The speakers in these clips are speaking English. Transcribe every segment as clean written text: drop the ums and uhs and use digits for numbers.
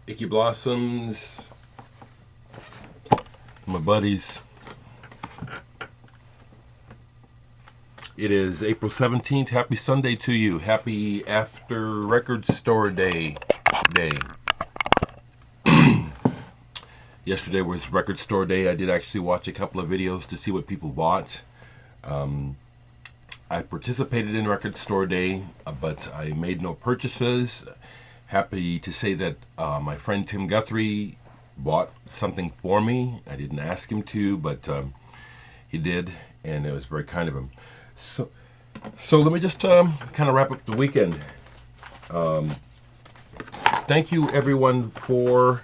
Icky Blossoms, my buddies. It is April 17th. Happy Sunday to you. Happy after record store day. Yesterday was record store day. I did actually watch a couple of videos to see what people bought. I participated in record store day, but I made no purchases. Happy to say that my friend Tim Guthrie bought something for me. I didn't ask him to, but he did, and it was very kind of him. So let me just kind of wrap up the weekend. Thank you, everyone, for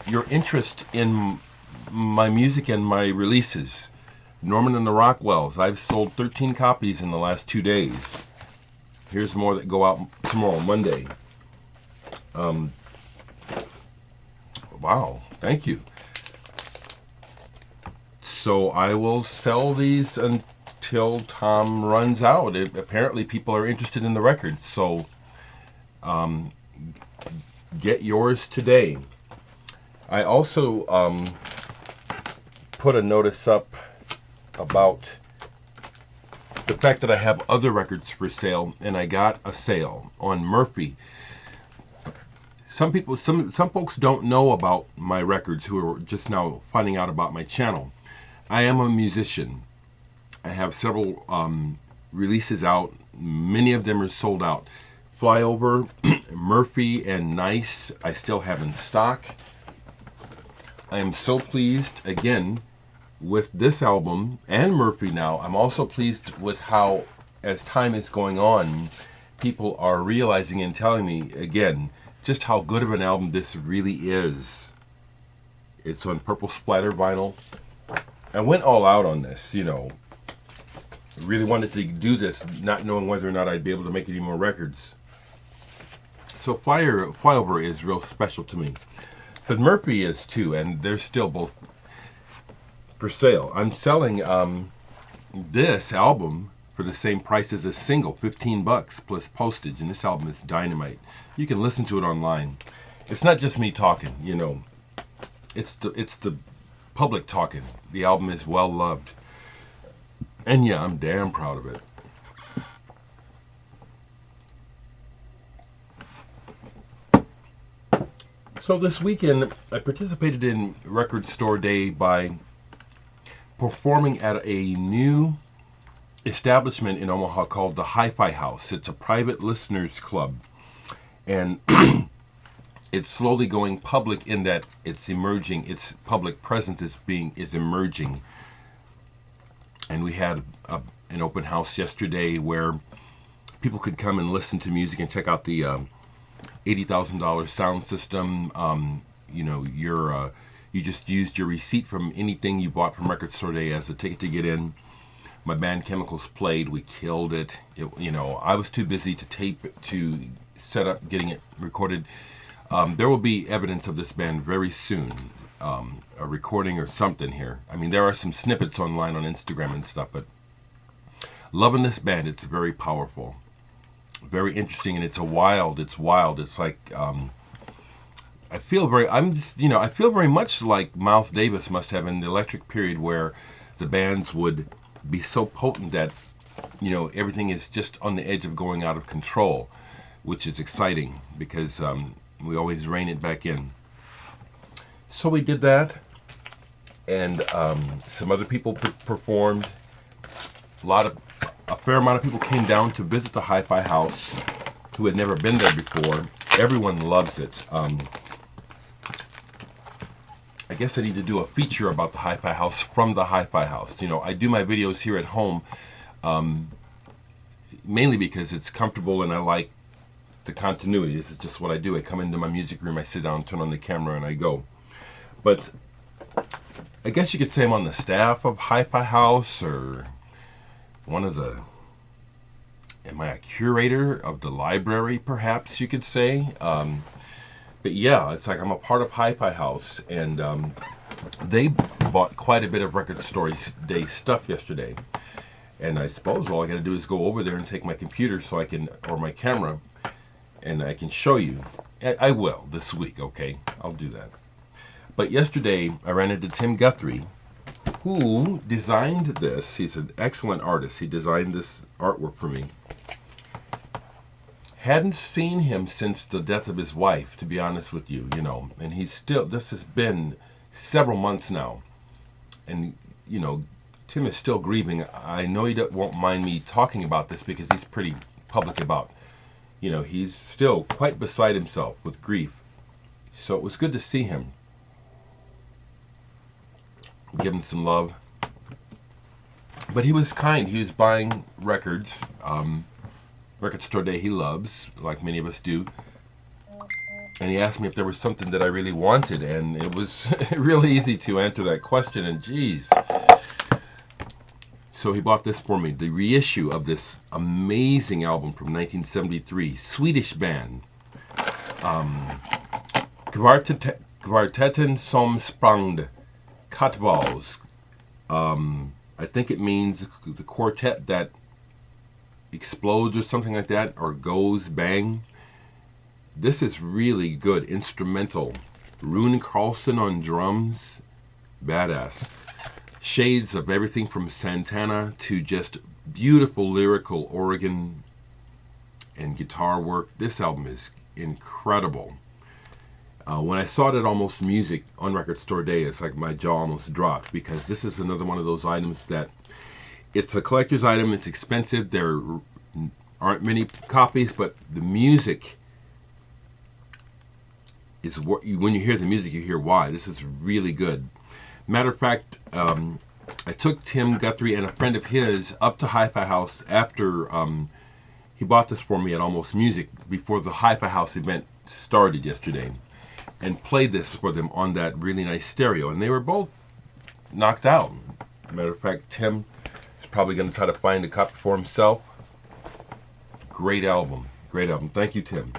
your interest in my music and my releases. Norman and the Rockwells. I've sold 13 copies in the last 2 days. Here's more that go out tomorrow, Monday. Wow, thank you. So I will sell these until Tom runs out. Apparently people are interested in the record, so get yours today. I also put a notice up about the fact that I have other records for sale, and I got a sale on Murphy. Some folks don't know about my records who are just now finding out about my channel. I am a musician. I have several releases out. Many of them are sold out. Flyover, Murphy, and Nice I still have in stock. I am so pleased, again, with this album and Murphy now. I'm also pleased with how, as time is going on, people are realizing and telling me, again, just how good of an album this really is. It's on purple splatter vinyl. I went all out on this, you know. I really wanted to do this, not knowing whether or not I'd be able to make any more records. So Flyover is real special to me. But Murphy is too, and they're still both for sale. I'm selling this album for the same price as a single, $15 plus postage, and this album is dynamite. You can listen to it online. It's not just me talking, you know. It's the public talking. The album is well loved. And yeah, I'm damn proud of it. So this weekend, I participated in Record Store Day by performing at a new establishment in Omaha called the Hi-Fi House. It's a private listeners club, and it's slowly going public in that it's emerging. Its public presence is emerging. And we had an open house yesterday where people could come and listen to music and check out the $80,000 sound system. You know, you just used your receipt from anything you bought from Record Store Day as a ticket to get in. My band Chemicals played. We killed it. You know, I was too busy to tape it, to set up getting it recorded. There will be evidence of this band very soon, a recording or something here. I mean, there are some snippets online on Instagram and stuff, but loving this band. It's very powerful, very interesting, and it's wild. It's like I feel very much like Miles Davis must have in the Electric period, where the bands would be so potent that, you know, everything is just on the edge of going out of control, which is exciting because we always rein it back in. So we did that, and some other people performed. A fair amount of people came down to visit the Hi-Fi House who had never been there before. Everyone loves it. I guess I need to do a feature about the Hi-Fi House from the Hi-Fi House. You know, I do my videos here at home mainly because it's comfortable and I like the continuity. This is just what I do. I come into my music room, I sit down, turn on the camera, and I go. But I guess you could say I'm on the staff of Hi-Fi House, or am I a curator of the library, perhaps you could say. But yeah, it's like I'm a part of Hi-Fi House, and they bought quite a bit of Record Store Day stuff yesterday. And I suppose all I got to do is go over there and take my computer or my camera, and I can show you. I will this week, okay? I'll do that. But yesterday, I ran into Tim Guthrie, who designed this. He's an excellent artist. He designed this artwork for me. Hadn't seen him since the death of his wife, to be honest with you, And he's still, this has been several months now. And, Tim is still grieving. I know he won't mind me talking about this because he's pretty public about, he's still quite beside himself with grief. So it was good to see him. Give him some love. But he was kind. He was buying records. Record store day he loves, like many of us do. And he asked me if there was something that I really wanted, and it was really easy to answer that question, and geez. So he bought this for me, the reissue of this amazing album from 1973, Swedish band. Kvartetten som sprang Kattvalls. I think it means the quartet that explodes or something like that, or goes bang. This is really good instrumental. Rune Carlson on drums, badass. Shades of everything from Santana to just beautiful lyrical organ and guitar work. This album is incredible. When I saw it at Almost Music on Record Store Day, it's like my jaw almost dropped, because this is another one of those items that it's a collector's item. It's expensive. There aren't many copies, but the music is what, when you hear the music, you hear why. This is really good. Matter of fact, I took Tim Guthrie and a friend of his up to Hi-Fi House after he bought this for me at Almost Music before the Hi-Fi House event started yesterday, and played this for them on that really nice stereo, and they were both knocked out. Matter of fact, Tim is probably going to try to find a copy for himself. Great album. Great album. Thank you, Tim.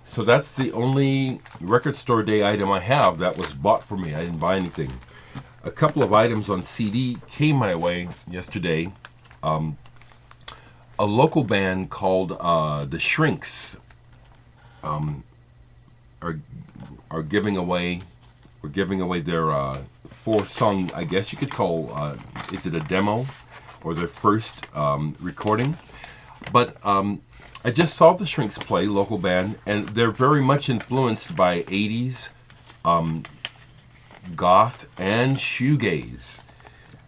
So that's the only Record Store Day item I have that was bought for me. I didn't buy anything. A couple of items on CD came my way yesterday. A local band called The Shrinks are giving away. We're giving away their 4-song, I guess you could call, is it a demo or their first recording? But I just saw the Shrinks play, local band, and they're very much influenced by 80s goth and shoegaze.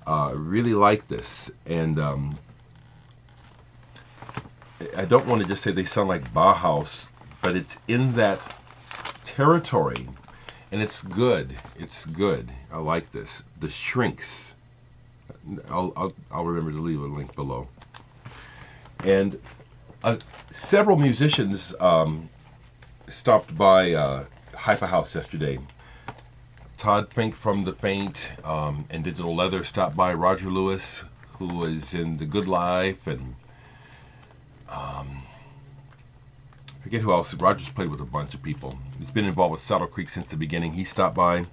Really like this, and I don't want to just say they sound like Bauhaus, but it's in that territory, and it's good. It's good. I like this. The Shrinks. I'll remember to leave a link below. And several musicians stopped by Hi-Fi House yesterday. Todd Fink from The Faint and Digital Leather stopped by. Roger Lewis, who is in The Good Life, and forget who else. Roger's played with a bunch of people. He's been involved with Saddle Creek since the beginning. He stopped by.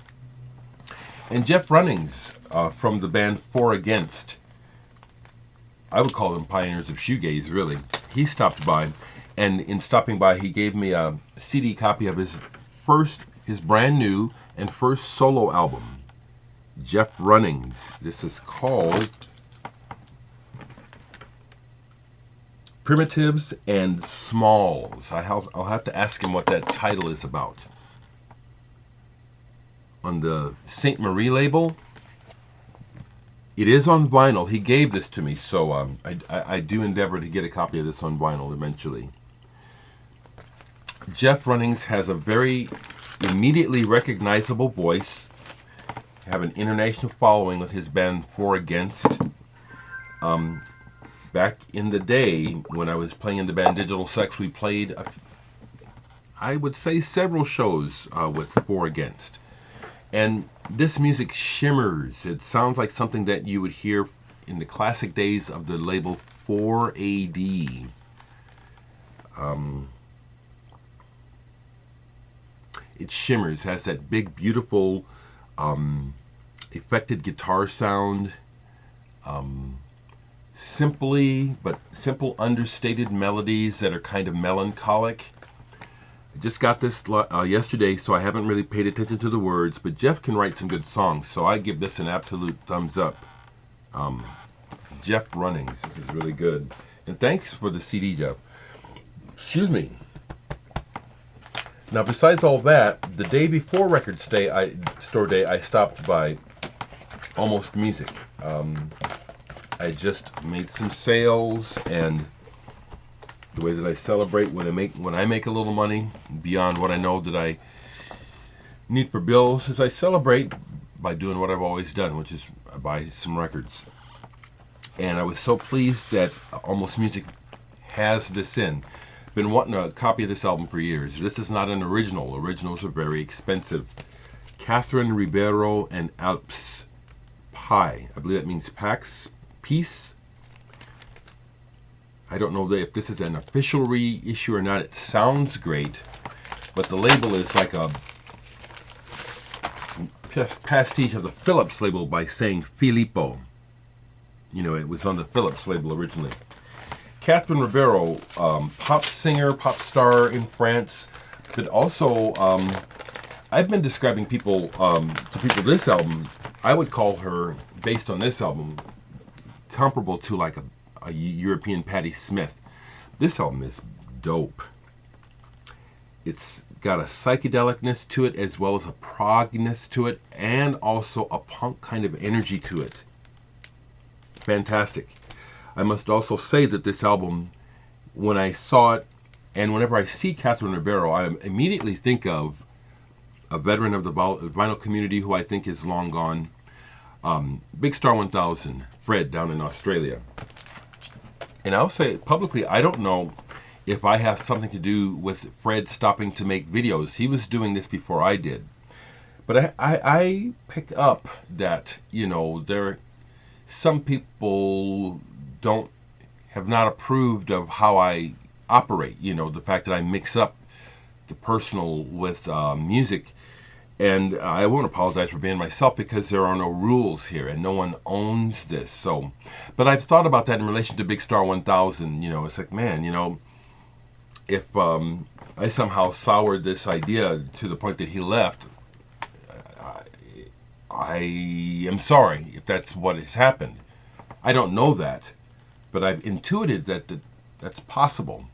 And Jeff Runnings from the band For Against. I would call them pioneers of shoegaze, really. He stopped by, and in stopping by, he gave me a CD copy of his brand new and first solo album, Jeff Runnings. This is called Primitives and Smalls. I'll have to ask him what that title is about. On the St. Marie label, it is on vinyl. He gave this to me, so I do endeavor to get a copy of this on vinyl eventually. Jeff Runnings has a very immediately recognizable voice. Have an international following with his band For Against. Back in the day when I was playing in the band Digital Sex, we played, I would say, several shows with For Against. And this music shimmers. It sounds like something that you would hear in the classic days of the label 4AD. It shimmers, has that big, beautiful, affected guitar sound. Simple, understated melodies that are kind of melancholic. I just got this yesterday, so I haven't really paid attention to the words, but Jeff can write some good songs, so I give this an absolute thumbs up. Jeff Runnings, this is really good. And thanks for the CD, Jeff. Excuse me. Now, besides all that, the day before record store day, I stopped by Almost Music. I just made some sales, and the way that I celebrate when I make a little money beyond what I know that I need for bills is I celebrate by doing what I've always done, which is I buy some records. And I was so pleased that Almost Music has this in. Been wanting a copy of this album for years. This is not an original. Originals are very expensive. Catherine Ribeiro and Alps Pie. I believe that means peace. I don't know if this is an official reissue or not. It sounds great, but the label is like a pastiche of the Philips label by saying Filippo. You know, it was on the Philips label originally. Catherine Ribeiro, pop singer, pop star in France, but also I've been describing to people this album. I would call her, based on this album, comparable to like a European Patti Smith. This album is dope. It's got a psychedelicness to it as well as a progness to it, and also a punk kind of energy to it. Fantastic. I must also say that this album, when I saw it, and whenever I see Catherine Ribeiro, I immediately think of a veteran of the vinyl community who I think is long gone, Big Star 1000, Fred, down in Australia. And I'll say publicly, I don't know if I have something to do with Fred stopping to make videos. He was doing this before I did. But I picked up that, you know, some people have not approved of how I operate. You know, the fact that I mix up the personal with music. And I won't apologize for being myself because there are no rules here and no one owns this. So, but I've thought about that in relation to Big Star 1000. You know, it's like, man, you know, if I somehow soured this idea to the point that he left, I am sorry if that's what has happened. I don't know that, but I've intuited that that's possible.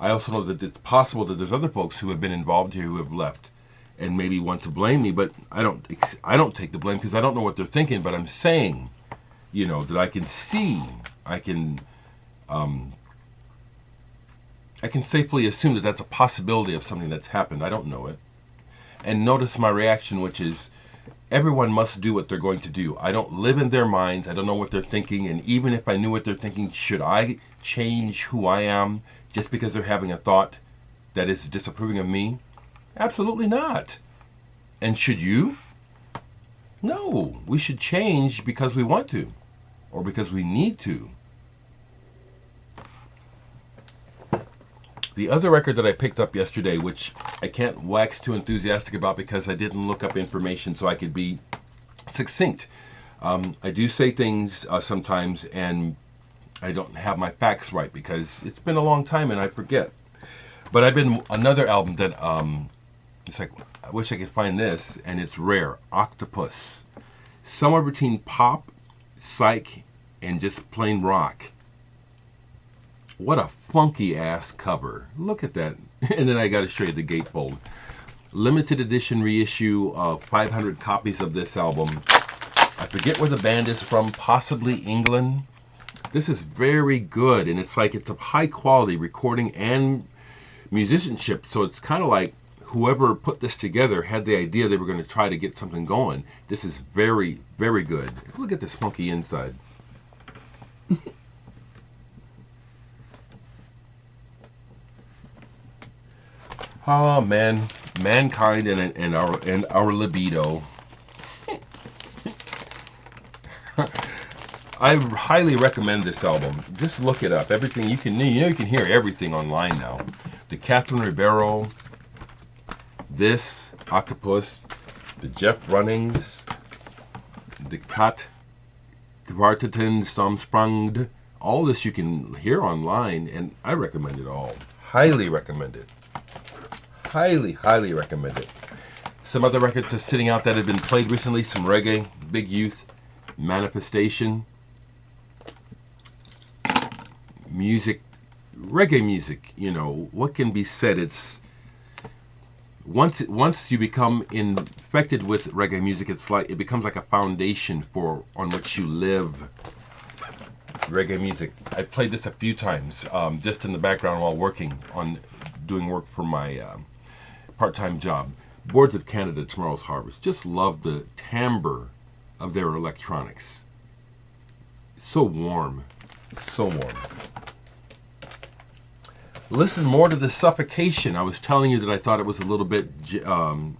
I also know that it's possible that there's other folks who have been involved here who have left and maybe want to blame me, but I don't take the blame because I don't know what they're thinking. But I'm saying, you know, that I can safely assume that that's a possibility of something that's happened. I don't know it. And notice my reaction, which is everyone must do what they're going to do. I don't live in their minds. I don't know what they're thinking. And even if I knew what they're thinking, should I change who I am just because they're having a thought that is disapproving of me? Absolutely not. And should you? No. We should change because we want to or because we need to. The other record that I picked up yesterday, which I can't wax too enthusiastic about because I didn't look up information so I could be succinct. I do say things sometimes and I don't have my facts right because it's been a long time and I forget. But I've been another album that it's like, I wish I could find this, and it's rare. Octopus. Somewhere between pop, psych, and just plain rock. What a funky ass cover. Look at that. And then I got to show you the gatefold. Limited edition reissue of 500 copies of this album. I forget where the band is from, possibly England. This is very good, and it's like it's of high quality recording and musicianship. So it's kind of like whoever put this together had the idea they were going to try to get something going. This is very, very good. Look at this funky inside. Oh man, mankind and our libido. I highly recommend this album. Just look it up. Everything you can hear everything online now. The Catherine Ribeiro, this Octopus, the Jeff Runnings, the Kat Kvarteten Samsprangd. All this you can hear online, and I recommend it all. Highly recommend it. Highly, highly recommend it. Some other records are sitting out that have been played recently. Some reggae, Big Youth, Manifestation, music, reggae music. You know, what can be said? It's once you become infected with reggae music, it becomes like a foundation on which you live. Reggae music. I played this a few times, just in the background while doing work for my part-time job. Boards of Canada, Tomorrow's Harvest. Just love the timbre of their electronics. So warm. So warm. Listen more to the Suffocation. I was telling you that I thought it was a little bit, I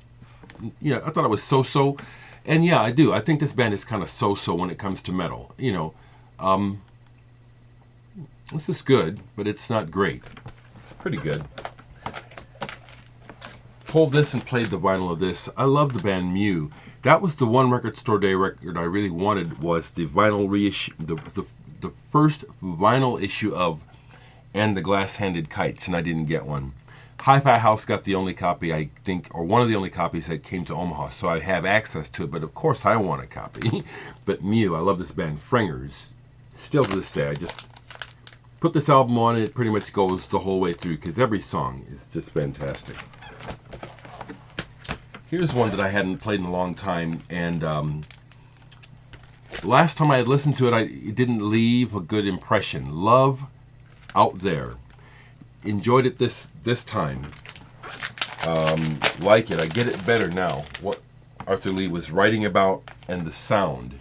thought it was so-so. And yeah, I do. I think this band is kind of so-so when it comes to metal. You know, this is good, but it's not great. It's pretty good. Pulled this and played the vinyl of this. I love the band Mew. That was the one record store day record I really wanted, was the vinyl reissue, the first vinyl issue of And the Glass-Handed Kites, and I didn't get one. Hi-Fi House got the only copy, I think, or one of the only copies that came to Omaha, so I have access to it, but of course I want a copy. But Mew, I love this band. Frengers, still to this day, I just put this album on and it pretty much goes the whole way through, because every song is just fantastic. Here's one that I hadn't played in a long time, and last time I had listened to it, it didn't leave a good impression. Love Out There. Enjoyed it this time. Like it. I get it better now. What Arthur Lee was writing about and the sound.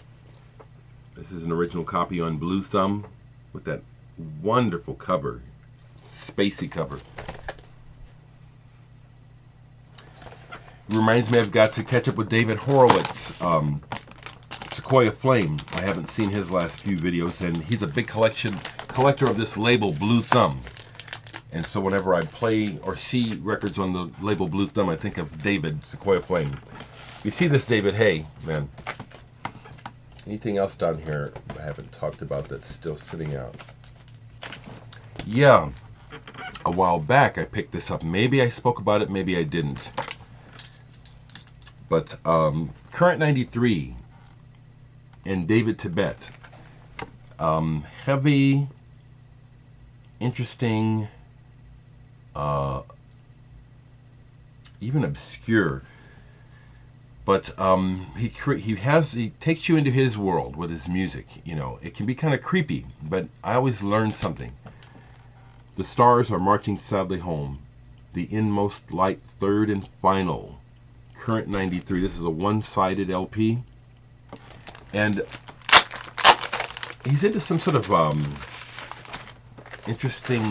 This is an original copy on Blue Thumb with that wonderful cover. Spacey cover. Reminds me I've got to catch up with David Horowitz. Sequoia Flame. I haven't seen his last few videos, and he's a big collector of this label Blue Thumb. And so whenever I play or see records on the label Blue Thumb, I think of David, Sequoia Flame. You see this, David? Hey, man. Anything else down here I haven't talked about that's still sitting out? Yeah. A while back I picked this up. Maybe I spoke about it, maybe I didn't. But Current 93 and David Tibet. Heavy, interesting, even obscure. But he takes you into his world with his music. You know, it can be kind of creepy, but I always learn something. The stars are marching sadly home. The inmost light, third and final. Current 93. This is a one-sided LP. And he's into some sort of interesting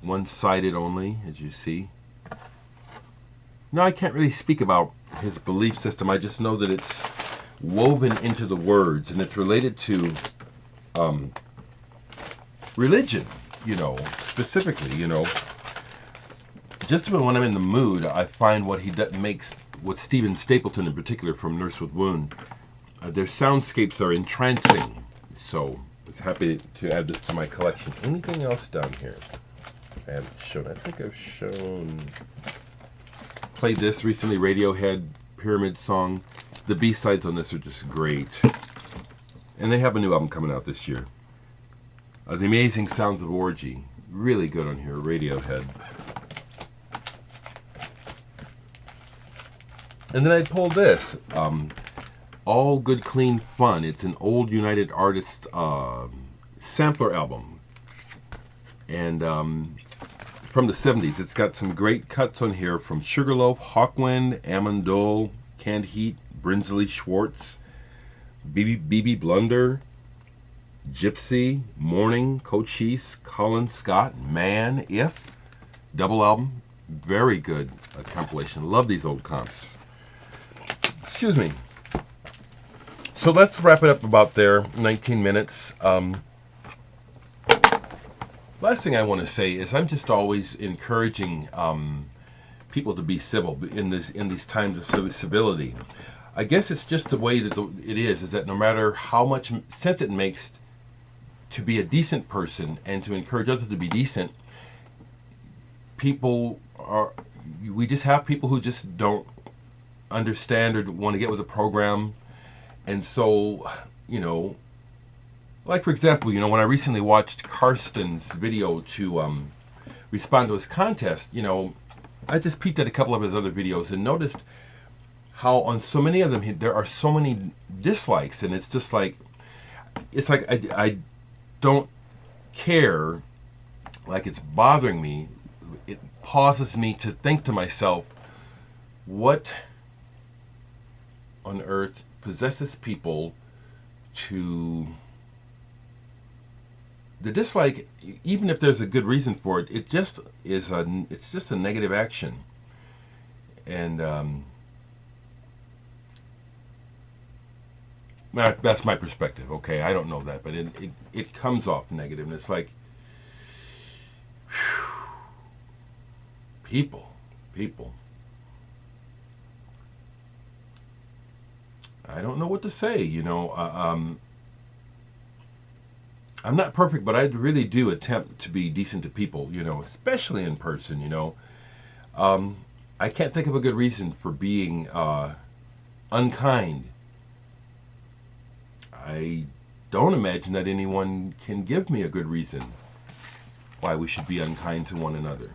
one-sided only, as you see. No, I can't really speak about his belief system. I just know that it's woven into the words, and it's related to religion, you know, specifically, you know. Just when I'm in the mood, I find what he makes, with Stephen Stapleton in particular from Nurse with Wound, their soundscapes are entrancing. So, I was happy to add this to my collection. Anything else down here I haven't shown? I think I've shown... Played this recently, Radiohead, Pyramid Song. The B-sides on this are just great. And they have a new album coming out this year. The Amazing Sounds of Orgy. Really good on here, Radiohead. And then I pulled this. All Good Clean Fun. It's an old United Artists sampler album. And from the 70s. It's got some great cuts on here from Sugarloaf, Hawkwind, Amandole, Canned Heat, Brinsley Schwartz, BB Blunder, Gypsy, Morning, Cochise, Colin Scott, Man, If. Double album. Very good compilation. Love these old comps. Excuse me. So let's wrap it up about there. 19 minutes. Last thing I want to say is I'm just always encouraging people to be civil in these times of civility. I guess it's just the way that it is that no matter how much sense it makes to be a decent person and to encourage others to be decent, people we just have people who just don't understand or want to get with the program. And so, like for example, when I recently watched Karsten's video to respond to his contest, I just peeped at a couple of his other videos and noticed how on so many of them there are so many dislikes, and it's just like, I don't care, like it's bothering me. It pauses me to think to myself, what on earth possesses people to the dislike, even if there's a good reason for it, it's just a negative action. And that's my perspective. Okay, I don't know that, but it comes off negative, and it's like, whew, people. I don't know what to say. I'm not perfect, but I really do attempt to be decent to people. Especially in person. I can't think of a good reason for being unkind. I don't imagine that anyone can give me a good reason why we should be unkind to one another.